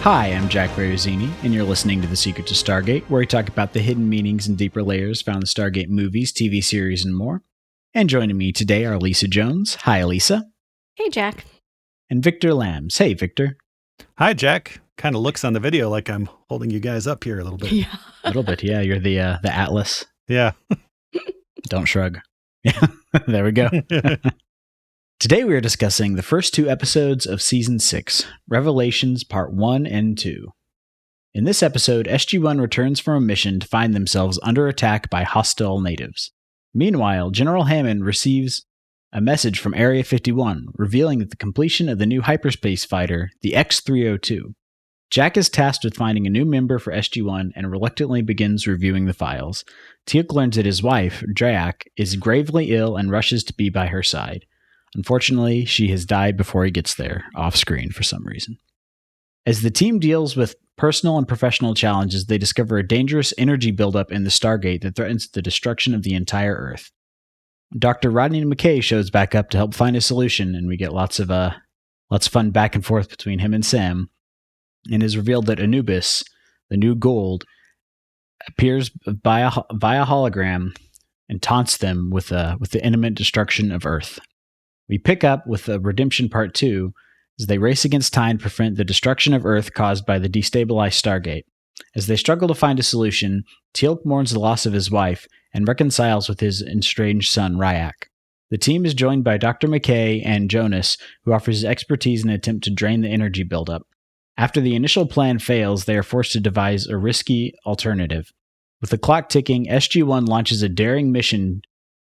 Hi, I'm Jack Baruzzini, and you're listening to The Secret to Stargate, where we talk about the hidden meanings and deeper layers found in Stargate movies, TV series, and more. And joining me today are Lisa Jones. Hi, Lisa. Hey, Jack. And Victor Lambs. Hey, Victor. Hi, Jack. Kind of looks on the video like I'm holding you guys up here a little bit. Yeah. A little bit, yeah. You're the Atlas. Yeah. Don't shrug. Yeah, there we go. Today we are discussing the first two episodes of Season 6, Revelations Part 1 and 2. In this episode, SG-1 returns from a mission to find themselves under attack by hostile natives. Meanwhile, General Hammond receives a message from Area 51, revealing that the completion of the new hyperspace fighter, the X-302. Jack is tasked with finding a new member for SG-1 and reluctantly begins reviewing the files. Teal'c learns that his wife, Riak, is gravely ill and rushes to be by her side. Unfortunately, she has died before he gets there, off-screen for some reason. As the team deals with personal and professional challenges, they discover a dangerous energy buildup in the Stargate that threatens the destruction of the entire Earth. Dr. Rodney McKay shows back up to help find a solution, and we get lots of fun back and forth between him and Sam, and is revealed that Anubis, the new gold, appears via hologram and taunts them with the imminent destruction of Earth. We pick up with Redemption Part 2 as they race against time to prevent the destruction of Earth caused by the destabilized Stargate. As they struggle to find a solution, Teal'c mourns the loss of his wife and reconciles with his estranged son, Riak. The team is joined by Dr. McKay and Jonas, who offers his expertise in an attempt to drain the energy buildup. After the initial plan fails, they are forced to devise a risky alternative. With the clock ticking, SG-1 launches a daring mission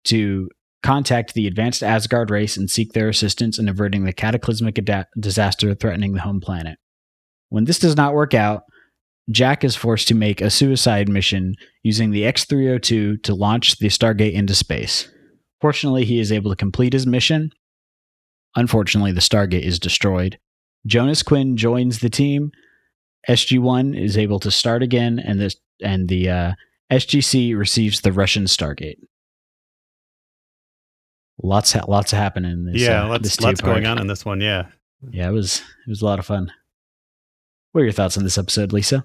to contact the advanced Asgard race and seek their assistance in averting the cataclysmic disaster threatening the home planet. When this does not work out, Jack is forced to make a suicide mission using the X-302 to launch the Stargate into space. Fortunately, he is able to complete his mission. Unfortunately, the Stargate is destroyed. Jonas Quinn joins the team. SG-1 is able to start again, and the SGC receives the Russian Stargate. Lots happening in this. Yeah, lots going on in this one. Yeah, it was a lot of fun. What are your thoughts on this episode, Lisa?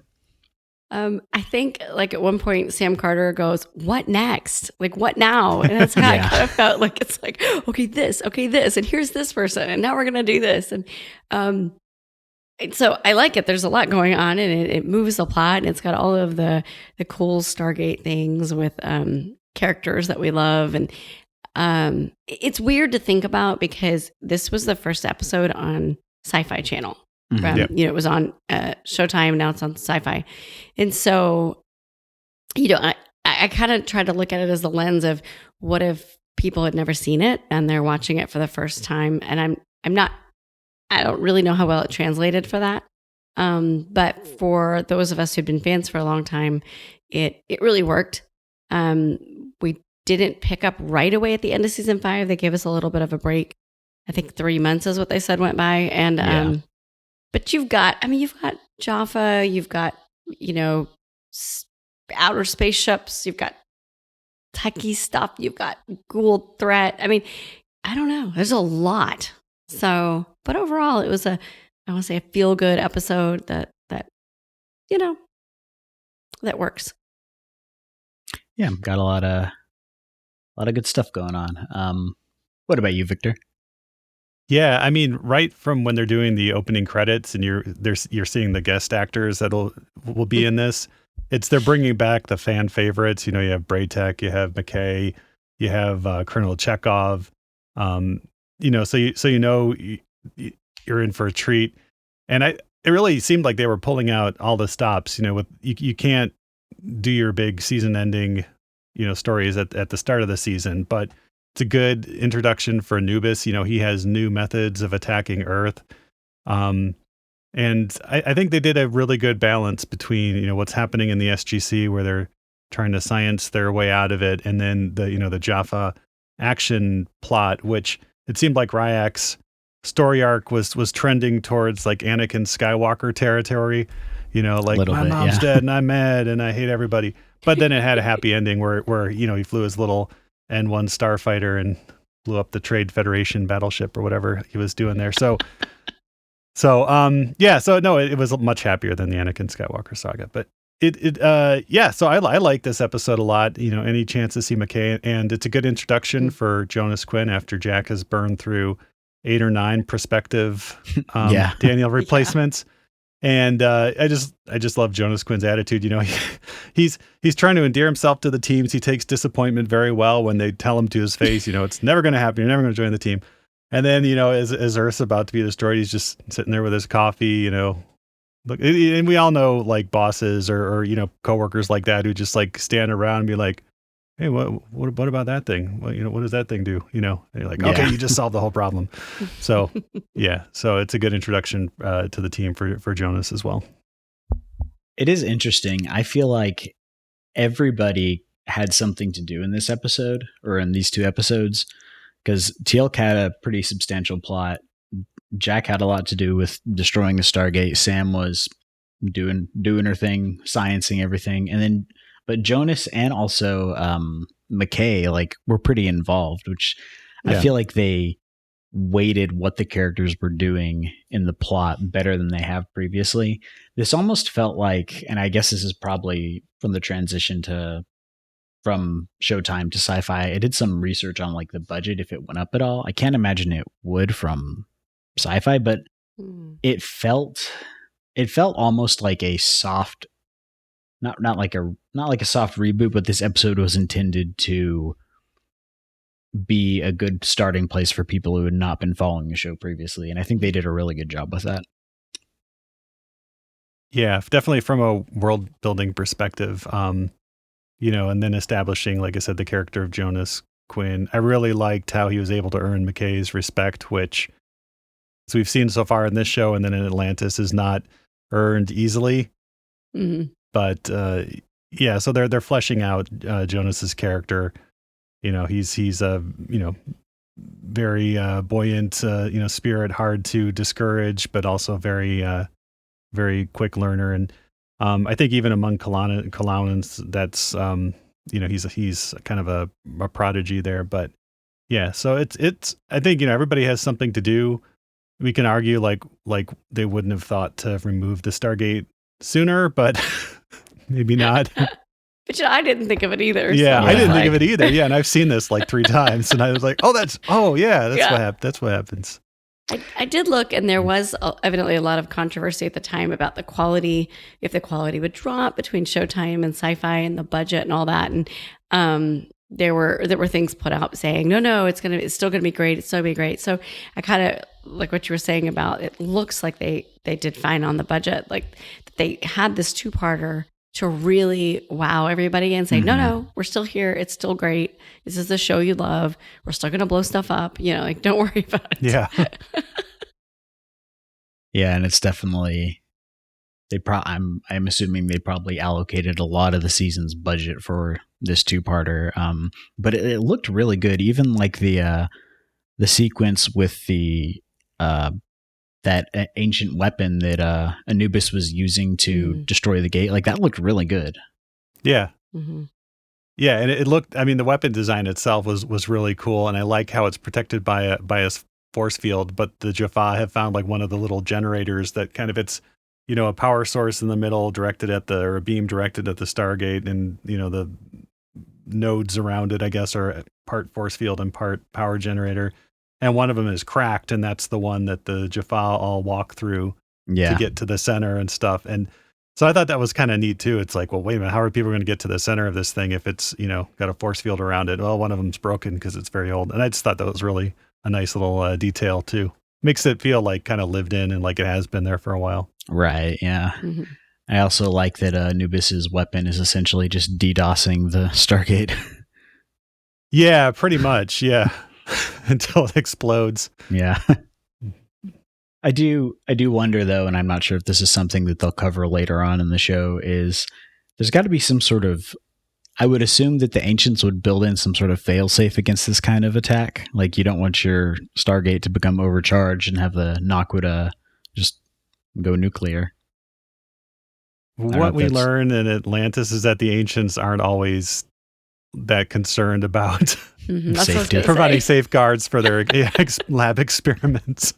I think like at one point Sam Carter goes, "What next? Like what now?" And that's how I kind of felt like it's like, okay, this, and here's this person, and now we're gonna do this, and so I like it. There's a lot going on, and it moves the plot, and it's got all of the cool Stargate things with characters that we love, and it's weird to think about because this was the first episode on SyFy channel. Mm-hmm. It was on Showtime. Now it's on SyFy. And so, I kind of try to look at it as the lens of what if people had never seen it and they're watching it for the first time. And I don't really know how well it translated for that. But for those of us who've been fans for a long time, it really worked. We didn't pick up right away at the end of season 5. They gave us a little bit of a break. I think 3 months is what they said went by. And, but you've got Jafar, you've got, outer spaceships, you've got techie stuff, you've got ghoul threat. I mean, I don't know. There's a lot. So, but overall, it was I want to say a feel good episode that works. Yeah, got a lot of good stuff going on. What about you, Victor? Yeah, I mean, right from when they're doing the opening credits and you're seeing the guest actors that will be in this, they're bringing back the fan favorites. You have Braytek, you have McKay, you have Colonel Chekhov. So you're in for a treat. And it really seemed like they were pulling out all the stops. With you can't do your big season-ending stories at the start of the season, but it's a good introduction for Anubis. He has new methods of attacking Earth. And I think they did a really good balance between, what's happening in the SGC where they're trying to science their way out of it. And then the Jaffa action plot, which it seemed like Riak's story arc was trending towards like Anakin Skywalker territory, like my mom's dead and I'm mad and I hate everybody. But then it had a happy ending where he flew his little N1 starfighter and blew up the Trade Federation battleship or whatever he was doing there. So So so no, it was much happier than the Anakin Skywalker saga, but so I like this episode a lot. Any chance to see McKay, and it's a good introduction for Jonas Quinn after Jack has burned through 8 or 9 prospective Daniel replacements. And I just love Jonas Quinn's attitude. He's trying to endear himself to the teams. He takes disappointment very well when they tell him to his face, it's never going to happen. You're never going to join the team. And then, as Earth's about to be destroyed, he's just sitting there with his coffee, Look, and we all know like bosses or coworkers like that who just like stand around and be like, hey, what about that thing? Well, what does that thing do? And you're like, okay, you just solved the whole problem. So so it's a good introduction to the team for Jonas as well. It is interesting. I feel like everybody had something to do in this episode or in these 2 episodes, because Teal'c had a pretty substantial plot. Jack had a lot to do with destroying the Stargate. Sam was doing her thing, sciencing everything. But Jonas and also McKay were pretty involved, which I feel like they weighted what the characters were doing in the plot better than they have previously. This almost felt like, and I guess this is probably from the transition from Showtime to SyFy. I did some research on the budget, if it went up at all. I can't imagine it would from SyFy, but it felt almost like a soft, not like a soft reboot, but this episode was intended to be a good starting place for people who had not been following the show previously, and I think they did a really good job with that. Yeah, definitely from a world building perspective, and then establishing, like I said, the character of Jonas Quinn. I really liked how he was able to earn McKay's respect, which, as we've seen so far in this show and then in Atlantis, is not earned easily. Mm-hmm. But so they're fleshing out Jonas's character. He's a very buoyant spirit, hard to discourage, but also very very quick learner. And I think even among Kalaunans, that's he's kind of a prodigy there. But so it's I think everybody has something to do. We can argue like they wouldn't have thought to remove the Stargate sooner, but maybe not. But I didn't think of it either. Yeah, I didn't think of it either. Yeah, and I've seen this 3 times, and I was like, that's what happens. That's what happens. I did look, and there was evidently a lot of controversy at the time about the quality, if the quality would drop between Showtime and SyFy and the budget and all that. And there were things put out saying, no, it's still gonna be great. It's still gonna be great. So I kind of like what you were saying about, it looks like they did fine on the budget. Like they had this 2-parter to really wow everybody and say, no, we're still here. It's still great. This is the show you love. We're still going to blow stuff up. Don't worry about it. Yeah. Yeah. And it's definitely, I'm assuming they probably allocated a lot of the season's budget for this 2-parter. But it looked really good. Even like the sequence with the, that ancient weapon that Anubis was using to destroy the gate, that looked really good. Yeah. Mm-hmm. Yeah, and it looked, the weapon design itself was really cool, and I like how it's protected by a force field, but the Jafar have found one of the little generators that kind of, it's a power source in the middle or a beam directed at the Stargate, and the nodes around it, I guess, are part force field and part power generator. And one of them is cracked, and that's the one that the Jafar all walk through to get to the center and stuff. And so I thought that was kind of neat too. It's like, well, wait a minute, how are people going to get to the center of this thing if it's, got a force field around it? Well, one of them's broken because it's very old. And I just thought that was really a nice little detail too. Makes it feel kind of lived in and like it has been there for a while. Right, yeah. Mm-hmm. I also like that Anubis's weapon is essentially just DDoSing the Stargate. Yeah, pretty much, yeah. Until it explodes. Yeah. I do wonder though, and I'm not sure if this is something that they'll cover later on in the show, is there's got to be some sort of, I would assume that the ancients would build in some sort of failsafe against this kind of attack. You don't want your Stargate to become overcharged and have the Naquita just go nuclear. What we learn in Atlantis is that the ancients aren't always that concerned about safety, providing safeguards for their lab experiments.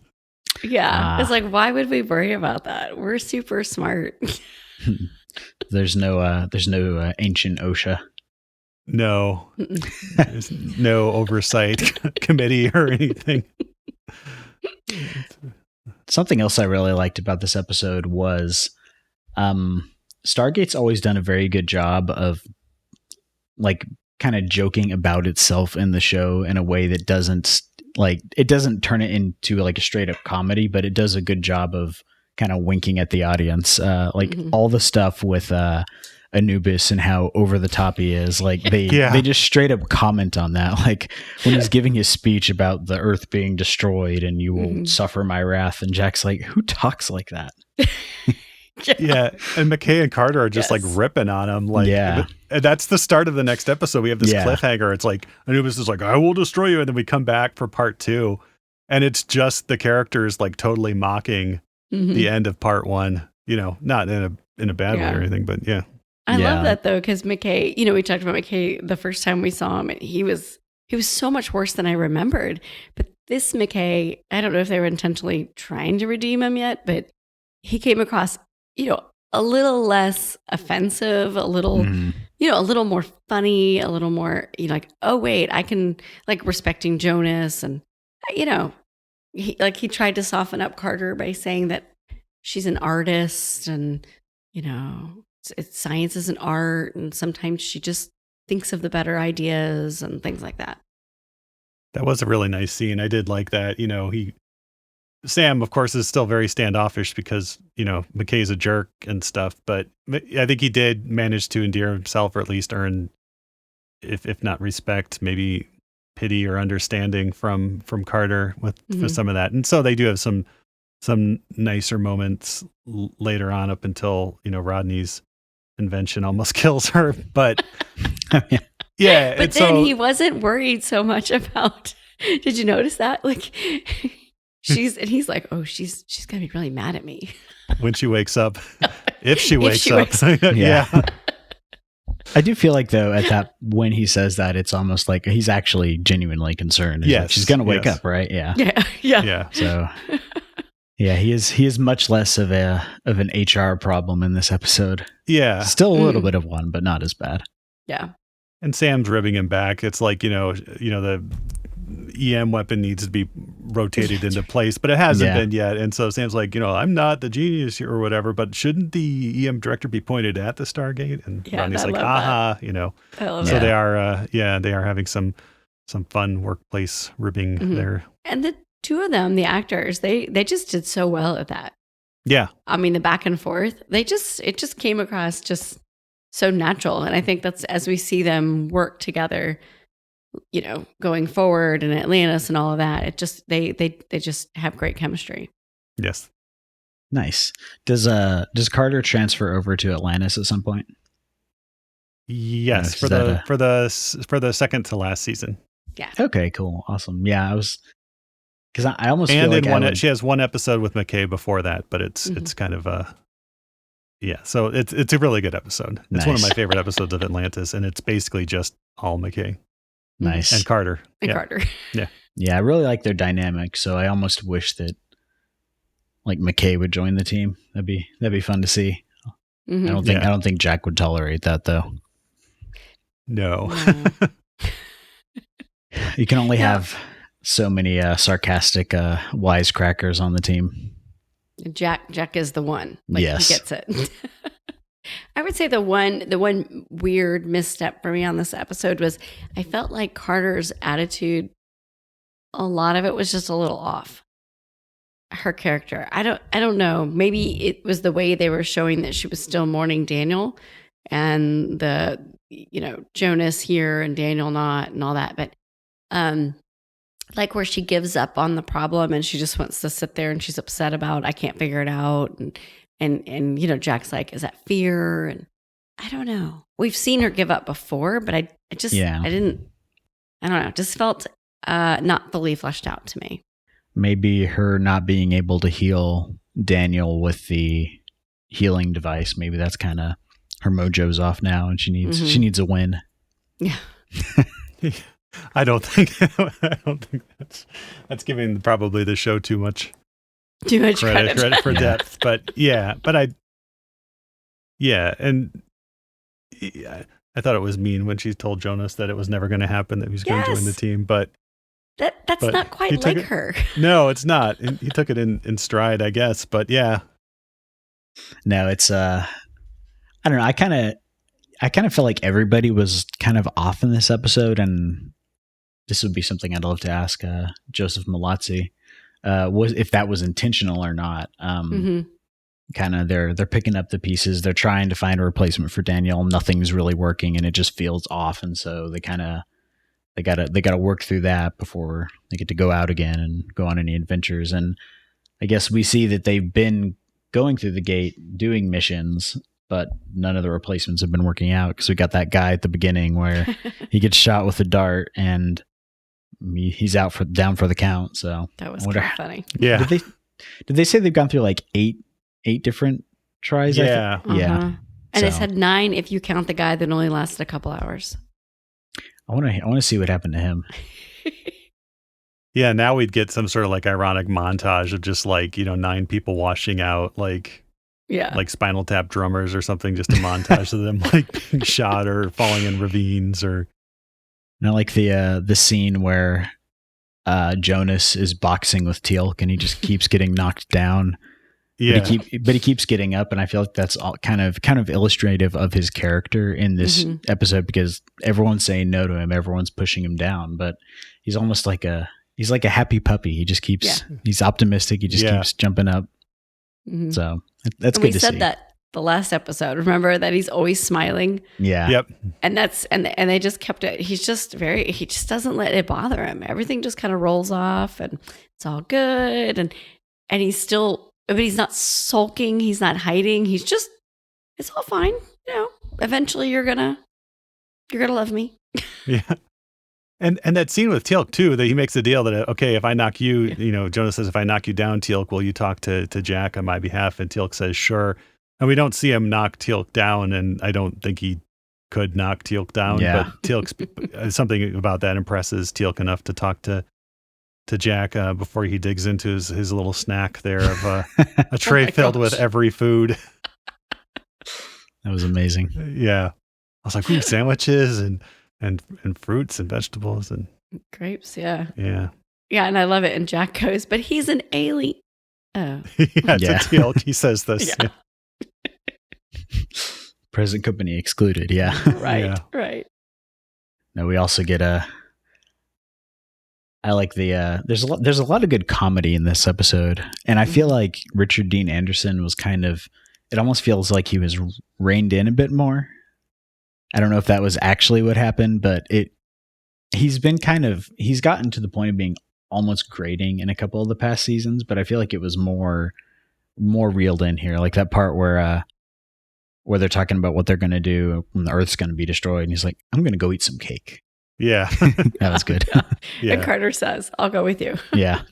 Yeah. It's like, why would we worry about that? We're super smart. There's no ancient OSHA. No, there's no oversight committee or anything. Something else I really liked about this episode was Stargate's always done a very good job of like kind of joking about itself in the show in a way that doesn't turn it into like a straight up comedy, but it does a good job of kind of winking at the audience. All the stuff with Anubis and how over the top he is. Like they just straight up comment on that. Like when he's giving his speech about the earth being destroyed and you will suffer my wrath. And Jack's like, who talks like that? Yeah. And McKay and Carter are just like ripping on him. Like, that's the start of the next episode. We have this cliffhanger. It's like Anubis is like, I will destroy you. And then we come back for part 2. And it's just the characters like totally mocking the end of part 1, not in a bad way or anything, but yeah. I love that though, because McKay, we talked about McKay the first time we saw him, and he was so much worse than I remembered. But this McKay, I don't know if they were intentionally trying to redeem him yet, but he came across, a little less offensive, a little, a little more funny, a little more, like, oh wait, I can, like, respecting Jonas, and he tried to soften up Carter by saying that she's an artist, and science is an art, and sometimes she just thinks of the better ideas and things like that. That was a really nice scene. I did like that. Sam, of course, is still very standoffish because, McKay's a jerk and stuff, but I think he did manage to endear himself, or at least earn, if not respect, maybe pity or understanding from Carter with some of that. And so they do have some nicer moments later on, up until, Rodney's invention almost kills her, but yeah. But then he wasn't worried so much about, did you notice that? Like he's like, oh, she's gonna be really mad at me when she wakes up. If she wakes up. Yeah. I do feel like though when he says that, it's almost like he's actually genuinely concerned. Yes. Like, she's gonna wake up, right? Yeah. Yeah. So yeah, he is much less of an HR problem in this episode. Yeah. Still a little bit of one, but not as bad. Yeah. And Sam's ribbing him back. It's like, the EM weapon needs to be rotated into place, but it hasn't been yet. And so Sam's like, I'm not the genius or whatever, but shouldn't the EM director be pointed at the Stargate? And Rodney's like, aha, I love so that. They are having some fun workplace ribbing there. And the two of them, the actors, they just did so well at that. Yeah. I mean, the back and forth, it just came across just so natural. And I think that's, as we see them work together, going forward in Atlantis and all of that, it just, they just have great chemistry. Yes. Nice. Does Carter transfer over to Atlantis at some point? Yes. For the second to last season. Yeah. Okay, cool. Awesome. Yeah. Because I almost feel like she has one episode with McKay before that, but it's kind of so it's a really good episode. It's one of my favorite episodes of Atlantis, and it's basically just all McKay. Nice. And Carter. Carter. Yeah. Yeah, I really like their dynamic, so I almost wish that like McKay would join the team. That'd be fun to see. I don't think Jack would tolerate that though. No. You can only have so many sarcastic wisecrackers on the team. Jack is the one. Like, yes. He gets it. I would say the one weird misstep for me on this episode was I felt like Carter's attitude, a lot of it was just a little off. Her character. I don't know. Maybe it was the way they were showing that she was still mourning Daniel, and the Jonas here and Daniel not, and all that. But like where she gives up on the problem and she just wants to sit there and she's upset about, I can't figure it out. And Jack's like, is that fear? And I don't know. We've seen her give up before, but I don't know. It just felt not fully fleshed out to me. Maybe her not being able to heal Daniel with the healing device. Maybe that's kind of her mojo's off now, and she needs a win. Yeah. I don't think that's giving probably the show too much Too much credit for depth. But and I thought it was mean when she told Jonas that it was never going to happen, that he was going to join the team. But that's not quite like her. No, it's not. He took it in stride, I guess. But yeah. No, it's I don't know. I kind of feel like everybody was kind of off in this episode, and this would be something I'd love to ask Joseph Malazzi, was if that was intentional or not. Kind of they're picking up the pieces. They're trying to find a replacement for Daniel. Nothing's really working, and it just feels off. And so they gotta work through that before they get to go out again and go on any adventures. And I guess we see that they've been going through the gate doing missions, but none of the replacements have been working out, because we got that guy at the beginning where he gets shot with a dart and he's down for the count. So that was kind of funny. Yeah. Did they say they've gone through like eight different tries? Yeah. Yeah. And it said 9 if you count the guy that only lasted a couple hours. I want to see what happened to him. Yeah, now we'd get some sort of like ironic montage of just like, 9 people washing out, like Spinal Tap drummers or something, just a montage of them like being shot or falling in ravines. Or I like the scene where Jonas is boxing with Teal'c and he just keeps getting knocked down. Yeah, but he keeps getting up, and I feel like that's all kind of illustrative of his character in this episode, because everyone's saying no to him, everyone's pushing him down, but he's almost like he's like a happy puppy. He just keeps he's optimistic. He just keeps jumping up. So that's good to see. We said that the last episode. Remember that he's always smiling. Yeah. Yep. And that's and they just kept it. He just doesn't let it bother him. Everything just kind of rolls off, and it's all good. And he's still. But he's not sulking. He's not hiding. He's just, it's all fine. Eventually you're gonna love me. Yeah. And that scene with Teal'c too, that he makes the deal that, okay, if I knock you, Jonas says, if I knock you down, Teal'c, will you talk to Jack on my behalf? And Teal'c says, sure. And we don't see him knock Teal'c down. And I don't think he could knock Teal'c down, but Teal'c, something about that impresses Teal'c enough to talk to Jack before he digs into his little snack there of a tray filled with every food. That was amazing. Yeah. I was like, ooh, sandwiches and fruits and vegetables and grapes. Yeah. Yeah. Yeah. And I love it. And Jack goes, but he's an alien. Oh. It's a Teal'c. He says this. Yeah. Present company excluded. Yeah. Right. No, we also get I like there's a lot of good comedy in this episode, and I feel like Richard Dean Anderson was it almost feels like he was reined in a bit more. I don't know if that was actually what happened, but he's gotten to the point of being almost grating in a couple of the past seasons, but I feel like it was more reeled in here, like that part where they're talking about what they're going to do when the Earth's going to be destroyed, and he's like, I'm going to go eat some cake. Yeah. That was good. Yeah. And Carter says, I'll go with you. Yeah.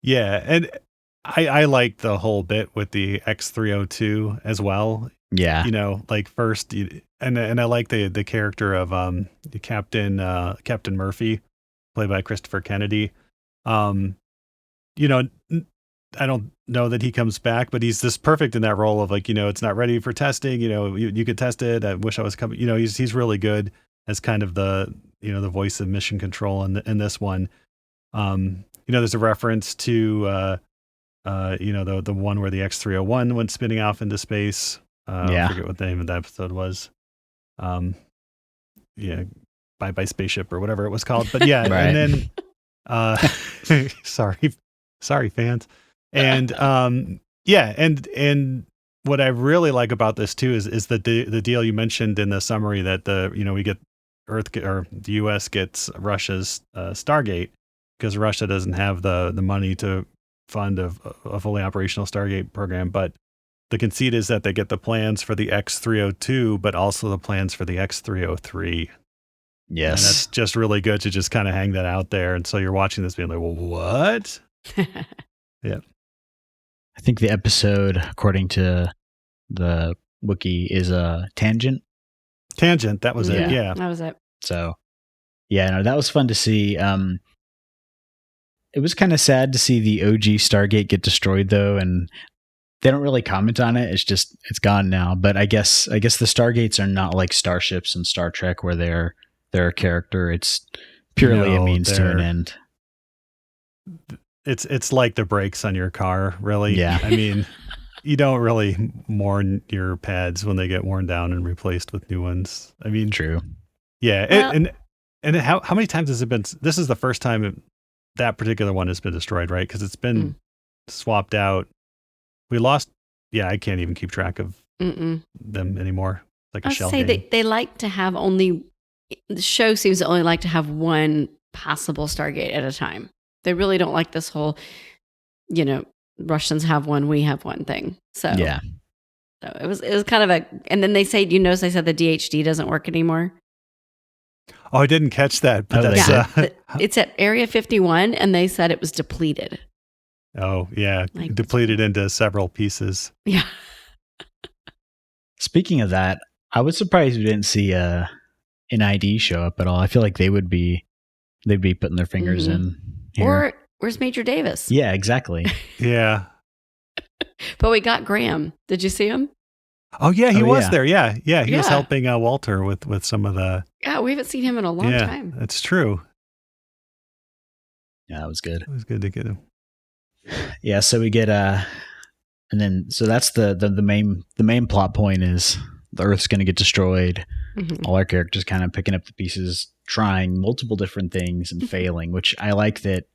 Yeah. And I like the whole bit with the X302 as well. Yeah. Like first, and I like the character of Captain Murphy, played by Christopher Kennedy. I don't know that he comes back, but he's just perfect in that role of like, it's not ready for testing. You could test it. I wish I was coming. He's really good as kind of the voice of mission control in this one. There's a reference to the one where the X301 went spinning off into space. I forget what the name of that episode was. Bye Bye Spaceship or whatever it was called. But yeah, right. And then sorry fans. And and what I really like about this too is the deal you mentioned in the summary that we get the U.S. gets Russia's Stargate, because Russia doesn't have the money to fund a fully operational Stargate program. But the conceit is that they get the plans for the X302, but also the plans for the X303. Yes. And that's just really good to just kind of hang that out there. And so you're watching this being like, well, what? Yeah. I think the episode, according to the wiki, is a Tangent. Tangent, that was it. Yeah. That was it. So, yeah, no, that was fun to see. It was kind of sad to see the OG Stargate get destroyed, though, and they don't really comment on it. It's gone now. But I guess the Stargates are not like starships in Star Trek, where they're a character. It's purely a means to an end. It's like the brakes on your car, really. Yeah. I mean, you don't really mourn your pads when they get worn down and replaced with new ones. I mean, true. Yeah, Well, and how many times has it been? This is the first time that particular one has been destroyed, right? Because it's been swapped out. We lost. Yeah, I can't even keep track of them anymore. Like a shell game. They like to have only. The show seems to only like to have one possible Stargate at a time. They really don't like this whole, Russians have one, we have one thing. So yeah. So it was kind of and then they say, they said the DHD doesn't work anymore. Oh, I didn't catch that. But that's, it's at Area 51, and they said it was depleted. Oh, yeah. Depleted into several pieces. Yeah. Speaking of that, I was surprised we didn't see an ID show up at all. I feel like they'd be putting their fingers in here. Or where's Major Davis? Yeah, exactly. Yeah. But we got Graham. Did you see him? Oh, yeah, he was there. Yeah. Yeah, he was helping Walter with some of the... Yeah, we haven't seen him in a long time. That's true. Yeah, that was good. It was good to get him. Yeah, so we get and then so that's the main plot point is the Earth's going to get destroyed. All our characters kind of picking up the pieces, trying multiple different things and failing, which I like that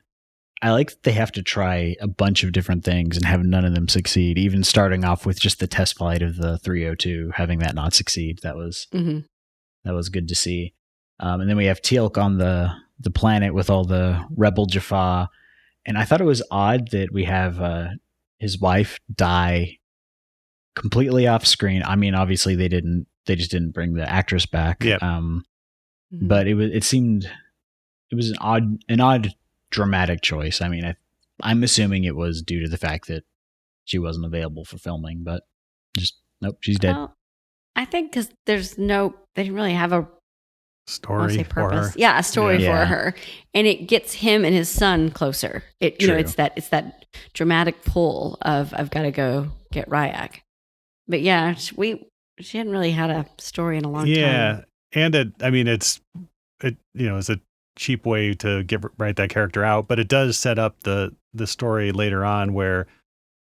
they have to try a bunch of different things and have none of them succeed, even starting off with just the test flight of the 302, having that not succeed. That was good to see. And then we have Teal'c on the planet with all the rebel Jafar. And I thought it was odd that we have his wife die completely off screen. I mean, obviously they just didn't bring the actress back. Yep. But it was an odd dramatic choice. I mean, I'm assuming it was due to the fact that she wasn't available for filming, but just nope, she's dead. Well, I think because they didn't really have a story for her. Yeah, a story for her, and it gets him and his son closer. It's that dramatic pull of I've got to go get Riak. But yeah, she hadn't really had a story in a long time. Yeah, and it's a cheap way to write that character out, but it does set up the story later on where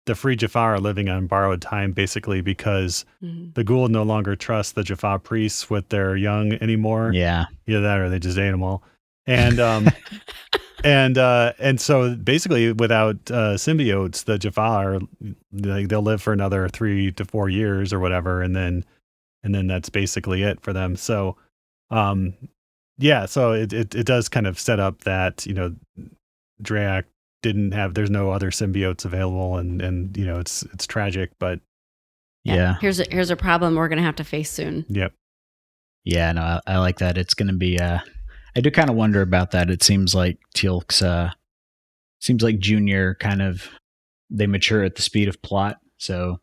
the free Jafar are living on borrowed time, basically because the Goa'uld no longer trust the Jafar priests with their young anymore. Yeah. Either that or they just ate them all. And and so basically without symbiotes, the Jafar they'll live for another 3 to 4 years or whatever, and then that's basically it for them. So so it does kind of set up that Riak there's no other symbiotes available, and it's tragic, but yeah. Here's a problem we're gonna have to face soon. Yep. Yeah, no, I like that. It's gonna be I do kind of wonder about that. It seems like Teal'c's seems like Junior kind of they mature at the speed of plot, so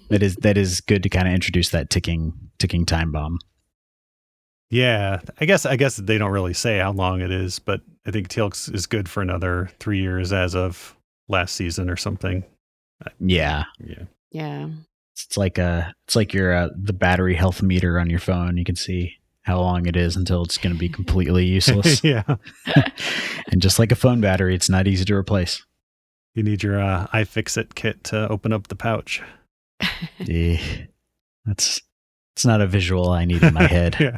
that is good to kind of introduce that ticking time bomb. Yeah, I guess they don't really say how long it is, but I think Teal'c is good for another 3 years as of last season or something. Yeah. Yeah. It's like your the battery health meter on your phone. You can see how long it is until it's going to be completely useless. Yeah. And just like a phone battery, it's not easy to replace. You need your iFixit kit to open up the pouch. It's not a visual I need in my head. Yeah.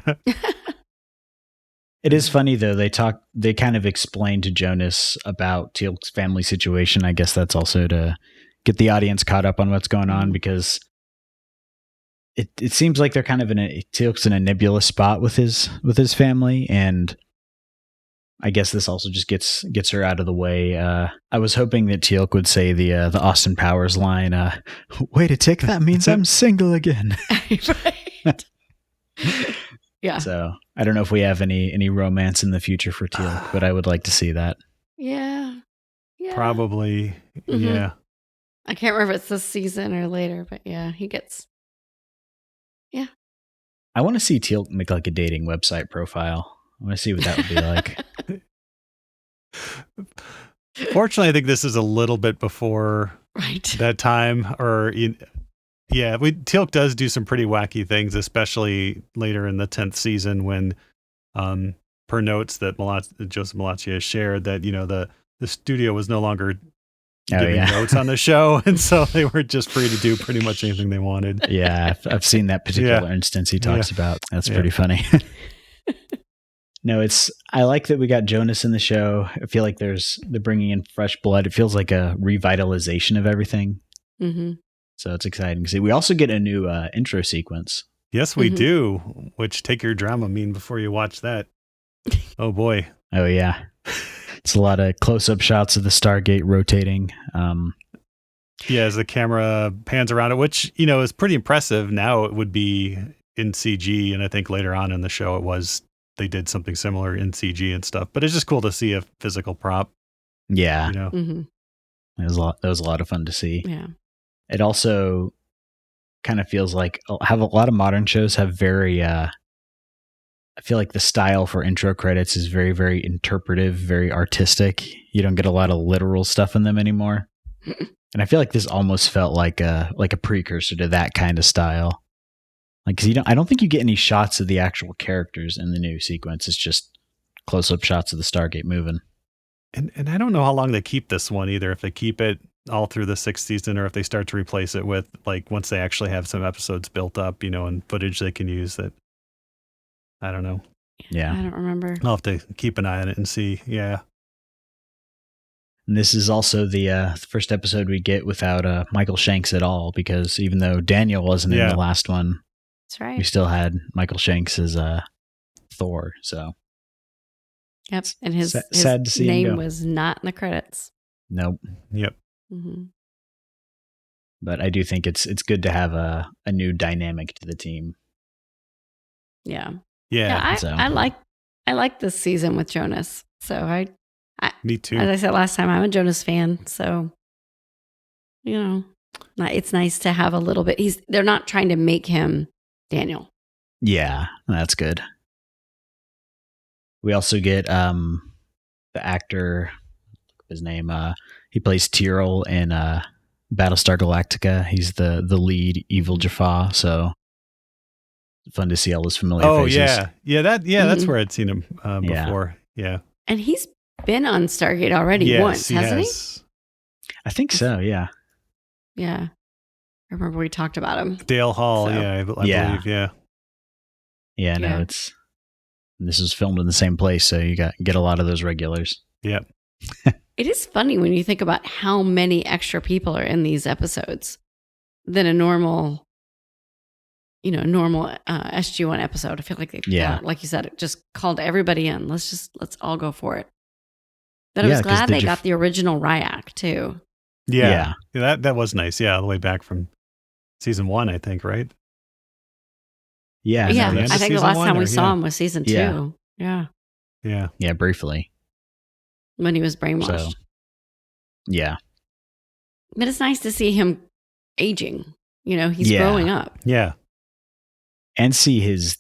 It is funny though. They kind of explain to Jonas about Teal'c's family situation. I guess that's also to get the audience caught up on what's going on, because it seems like they're kind of Teal'c's in a nebulous spot with his family, and I guess this also just gets her out of the way. I was hoping that Teal'c would say the Austin Powers line, "Wait a tick, that means I'm single again." Right. Yeah. So I don't know if we have any romance in the future for Teal'c, but I would like to see that. Yeah. Probably. Mm-hmm. Yeah. I can't remember if it's this season or later, but yeah, he gets. Yeah. I want to see Teal'c make like a dating website profile. I want to see what that would be like. Fortunately, I think this is a little bit before Right. that time. Teal'c does do some pretty wacky things, especially later in the 10th season when, per notes that Joseph Malachi has shared, that the studio was no longer giving notes on the show, and so they were just free to do pretty much anything they wanted. Yeah, I've seen that particular instance he talks about. That's pretty funny. No, I like that we got Jonas in the show. I feel like they're bringing in fresh blood. It feels like a revitalization of everything. Mm-hmm. So it's exciting to see. We also get a new intro sequence. Yes, we do. Which, take your Dramamine before you watch that. Oh boy. Oh yeah. It's a lot of close-up shots of the Stargate rotating. As the camera pans around it, which, is pretty impressive. Now it would be in CG, and I think later on in the show they did something similar in CG and stuff. But it's just cool to see a physical prop. Yeah. Mm-hmm. That was a lot of fun to see. Yeah. It also kind of feels like a lot of modern shows have very I feel like the style for intro credits is very, very interpretive, very artistic. You don't get a lot of literal stuff in them anymore. And I feel like this almost felt like a precursor to that kind of style. Like, 'cause I don't think you get any shots of the actual characters in the new sequence. It's just close-up shots of the Stargate moving. And I don't know how long they keep this one either. If they keep it all through the 6th season, or if they start to replace it with, like, once they actually have some episodes built up, and footage they can use that. I don't know. Yeah. I don't remember. I'll have to keep an eye on it and see. Yeah. And this is also the first episode we get without Michael Shanks at all, because even though Daniel wasn't in the last one, that's right, we still had Michael Shanks as Thor. So, yep, and his sad to see name was not in the credits. Nope. Yep. Mm-hmm. But I do think it's good to have a new dynamic to the team. Yeah. Yeah. I like this season with Jonas. So I me too. As I said last time, I'm a Jonas fan. So, it's nice to have a little bit. They're not trying to make him Daniel. Yeah, that's good. We also get the actor, his name, he plays Tyrell in Battlestar Galactica. He's the lead evil Jafar. So fun to see all those familiar faces. That's where I'd seen him before. Yeah. And he's been on Stargate already once, hasn't he? I think so, yeah. Yeah. I remember we talked about him. Dale Hall, I believe, yeah. Yeah, no, this is filmed in the same place, so you get a lot of those regulars. Yep. It is funny when you think about how many extra people are in these episodes than a normal SG1 episode. I feel like they've like you said, it just called everybody in. Let's all go for it. But I was glad they got the original Riak too. Yeah. That was nice. Yeah, all the way back from season 1, I think, right? Yeah. I think the last time we saw him was season 2. Yeah. Yeah. Yeah, briefly. When he was brainwashed. So, yeah. But it's nice to see him aging. He's growing up. Yeah. And see his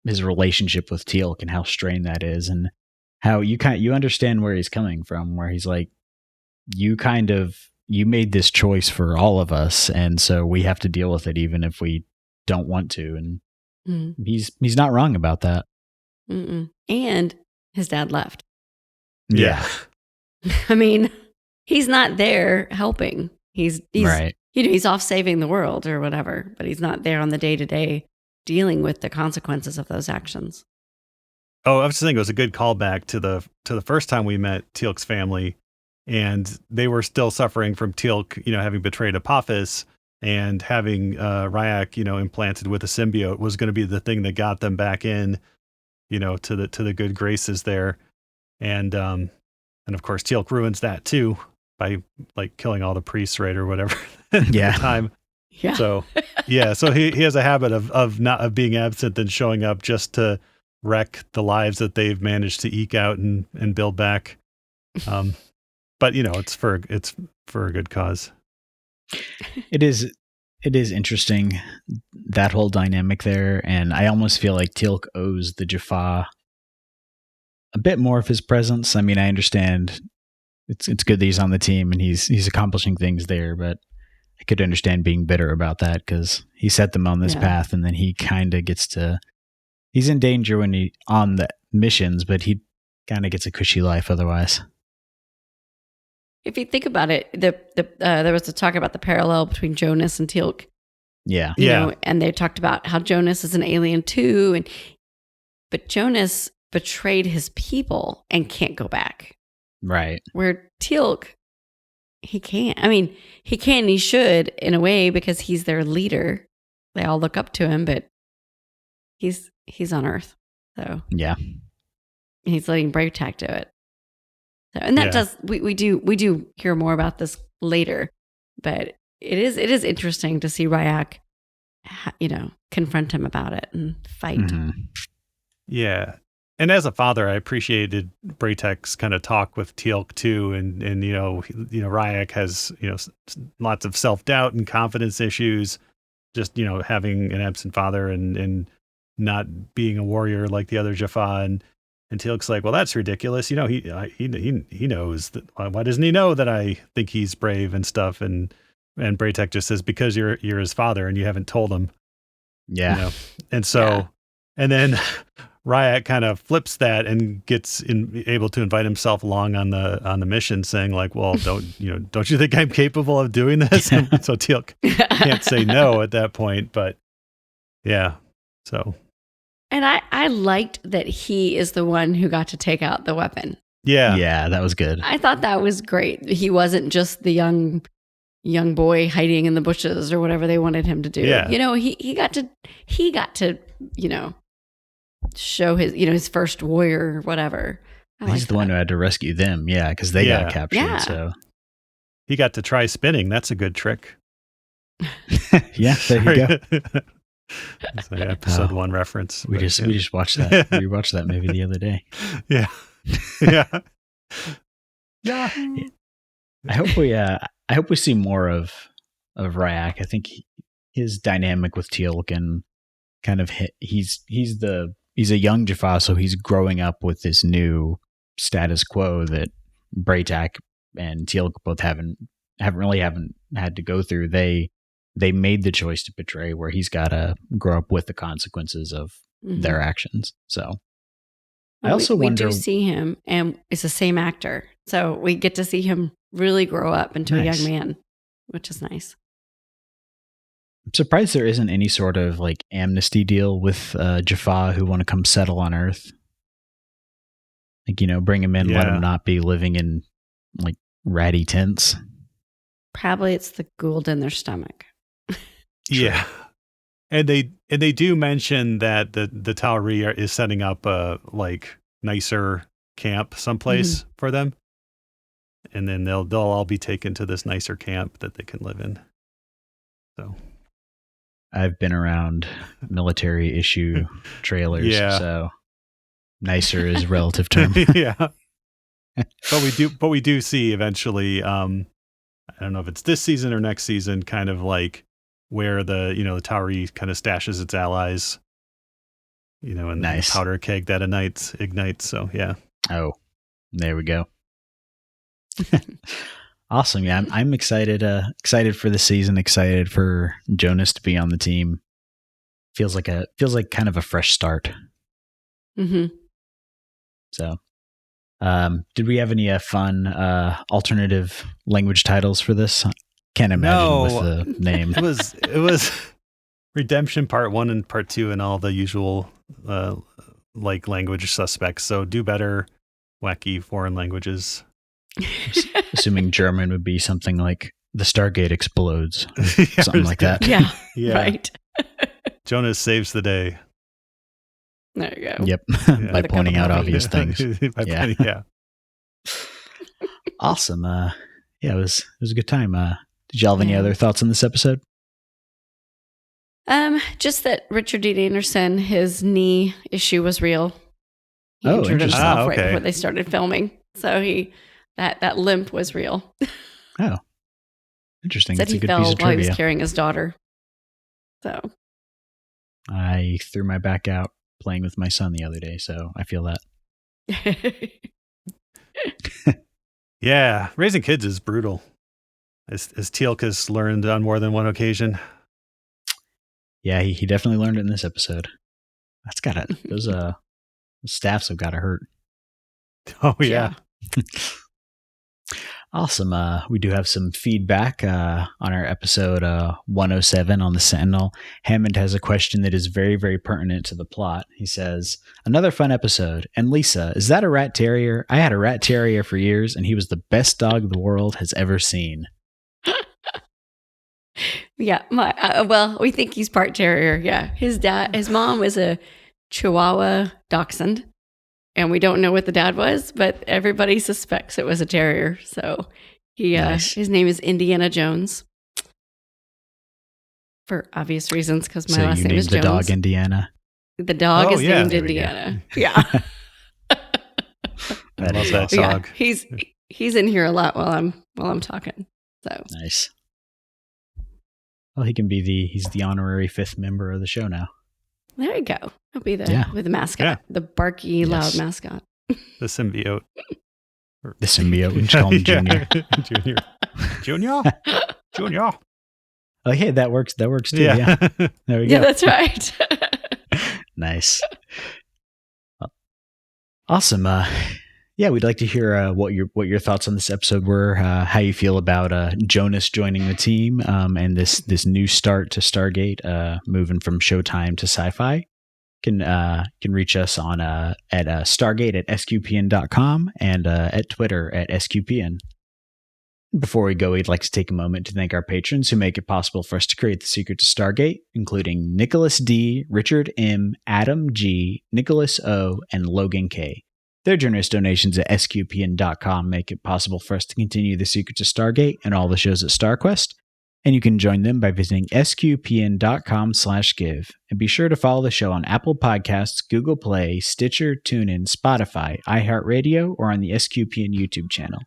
relationship with Teal'c and how strained that is, and how you understand where he's coming from, where he's like, you made this choice for all of us, and so we have to deal with it even if we don't want to. And he's not wrong about that. Mm-mm. And his dad left. Yeah. I mean, he's not there helping. He's right. He's off saving the world or whatever, but he's not there on the day-to-day dealing with the consequences of those actions. Oh, I was just thinking it was a good callback to the first time we met Teal'c's family, and they were still suffering from Teal'c, having betrayed Apophis, and having Riak, implanted with a symbiote was going to be the thing that got them back in, to the good graces there. And of course Teal'c ruins that too by like killing all the priests, right, or whatever at the time. Yeah. So so he has a habit of being absent and showing up just to wreck the lives that they've managed to eke out and build back. But it's for a good cause. It is interesting, that whole dynamic there, and I almost feel like Teal'c owes the Jafar a bit more of his presence. I mean, I understand it's good that he's on the team and he's accomplishing things there, but I could understand being bitter about that because he set them on this path, and then he kind of gets to. He's in danger when he on the missions, but he kind of gets a cushy life otherwise. If you think about it, there was a talk about the parallel between Jonas and Teal'c. Yeah, You know, and they talked about how Jonas is an alien too, but Jonas betrayed his people and can't go back. right. Where Teal'c, he can't. I mean, he can, he should in a way because he's their leader. They all look up to him, but he's on Earth, so Yeah, he's letting Braytac do it. So, and that does we do hear more about this later, but it is interesting to see Riak, confront him about it and fight. Mm-hmm. Yeah. And as a father, I appreciated Braytac's kind of talk with Teal'c too, and Riak has lots of self-doubt and confidence issues, just having an absent father and not being a warrior like the other Jafar, and Teal'c's like, well, that's ridiculous. He knows that. Why doesn't he know that I think he's brave and stuff? And Braytac just says, because you're his father and you haven't told him. Yeah, and so and then Riak kind of flips that and gets able to invite himself along on the mission, saying like, well, don't you think I'm capable of doing this? And so Teal'c can't say no at that point, but yeah, so. And I liked that he is the one who got to take out the weapon. Yeah, that was good. I thought that was great. He wasn't just the young boy hiding in the bushes or whatever they wanted him to do. Yeah. He got to show his first warrior or whatever. He's the one who had to rescue them, because they got captured. Yeah. So he got to try spinning. That's a good trick. Yeah, there you go. It's an episode 1 reference. We just watched that. We watched that movie the other day. Yeah. I hope we see more of Riak. I think his dynamic with Teal'c and kind of he's a young Jafar, so he's growing up with this new status quo that Braytac and Teal'c both haven't had to go through. They made the choice to betray, where he's got to grow up with the consequences of their actions. So I also wonder. We do see him, and it's the same actor, so we get to see him really grow up into a young man, which is nice. I'm surprised there isn't any sort of like amnesty deal with Jafar who want to come settle on Earth. Like, bring him in, let him not be living in like ratty tents. Probably it's the Gould in their stomach. Yeah. And they do mention that the Tauri is setting up a like nicer camp someplace for them. And then they'll all be taken to this nicer camp that they can live in. So I've been around military issue trailers, so nicer is a relative term. Yeah. But we do see eventually, I don't know if it's this season or next season, kind of like where the Tauri kind of stashes its allies, and the powder keg that ignites. So yeah. Oh, there we go. Awesome. Yeah, I'm excited. Excited for the season. Excited for Jonas to be on the team. Feels like kind of a fresh start. Mm-hmm. So, did we have any fun alternative language titles for this? Can't imagine with the name. It was Redemption Part 1 and Part 2 and all the usual like language suspects. So do better, wacky foreign languages. Assuming German would be something like the Stargate explodes, something like that. Yeah, yeah. Right. Jonas saves the day. There you go. Yep, by pointing out obvious things. Yeah. Awesome. It was a good time. Did y'all have any other thoughts on this episode? Just that Richard Dean Anderson, his knee issue was real. He injured himself right before they started filming, so that limp was real. Oh, interesting. Said That's a good he piece fell of while he trivia. was carrying his daughter. So I threw my back out playing with my son the other day, so I feel that. Yeah, raising kids is brutal. As Teal'c learned on more than one occasion. Yeah, he definitely learned it in this episode. That's got to, those staffs have got to hurt. Oh, yeah. Awesome. We do have some feedback on our episode 107 on the Sentinel. Hammond has a question that is very, very pertinent to the plot. He says, another fun episode. And Lisa, is that a rat terrier? I had a rat terrier for years, and he was the best dog the world has ever seen. Yeah. Well, we think he's part terrier. Yeah. His mom was a Chihuahua dachshund. And we don't know what the dad was, but everybody suspects it was a terrier. So Nice. his name is Indiana Jones. For obvious reasons, because my last you name named is the Jones. dog Indiana. The dog is named there we go. Indiana. Yeah. I love that Yeah. dog. He's in here a lot while I'm talking. So Nice. Well, he's the honorary 5th member of the show now. there you go. He'll be with the mascot, Yeah. the barky, loud mascot. The symbiote. The symbiote, we just call him Junior. Junior. Oh, hey, that works. That works too. Yeah. Yeah. There we Yeah, go. that's right. Nice. Awesome. Yeah, we'd like to hear what your thoughts on this episode were. How you feel about Jonas joining the team and this new start to Stargate, moving from Showtime to SyFy. Can reach us on at Stargate at sqpn.com and at Twitter at sqpn. Before we go, we'd like to take a moment to thank our patrons who make it possible for us to create The Secret to Stargate, including Nicholas D, Richard M, Adam G, Nicholas O, and Logan K. Their generous donations at sqpn.com make it possible for us to continue The Secret to Stargate and all the shows at StarQuest. And you can join them by visiting sqpn.com/give. And be sure to follow the show on Apple Podcasts, Google Play, Stitcher, TuneIn, Spotify, iHeartRadio, or on the SQPN YouTube channel.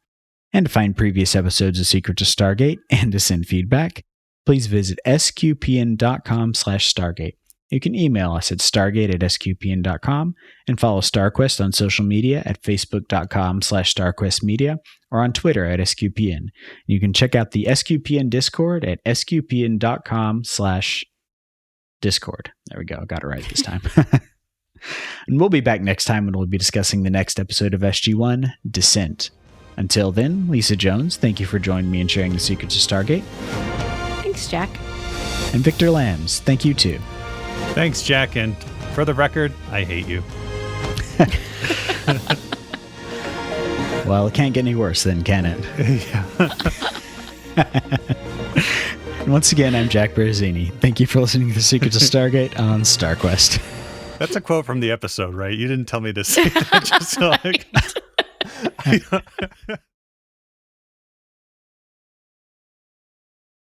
And to find previous episodes of Secret to Stargate and to send feedback, please visit sqpn.com/Stargate. You can email us at stargate@sqpn.com and follow StarQuest on social media at facebook.com/StarQuestMedia or on Twitter at SQPN. You can check out the SQPN Discord at sqpn.com/Discord. There we go. I got it right this time. And we'll be back next time when we'll be discussing the next episode of SG-1, Descent. Until then, Lisa Jones, thank you for joining me and sharing the secrets of Stargate. Thanks, Jack. And Victor Lambs, thank you too. Thanks, Jack. And for the record, I hate you. Well, it can't get any worse then, can it? Yeah. And once again, I'm Jack Baruzzini. Thank you for listening to The Secrets of Stargate on StarQuest. That's a quote from the episode, right? You didn't tell me to say that just so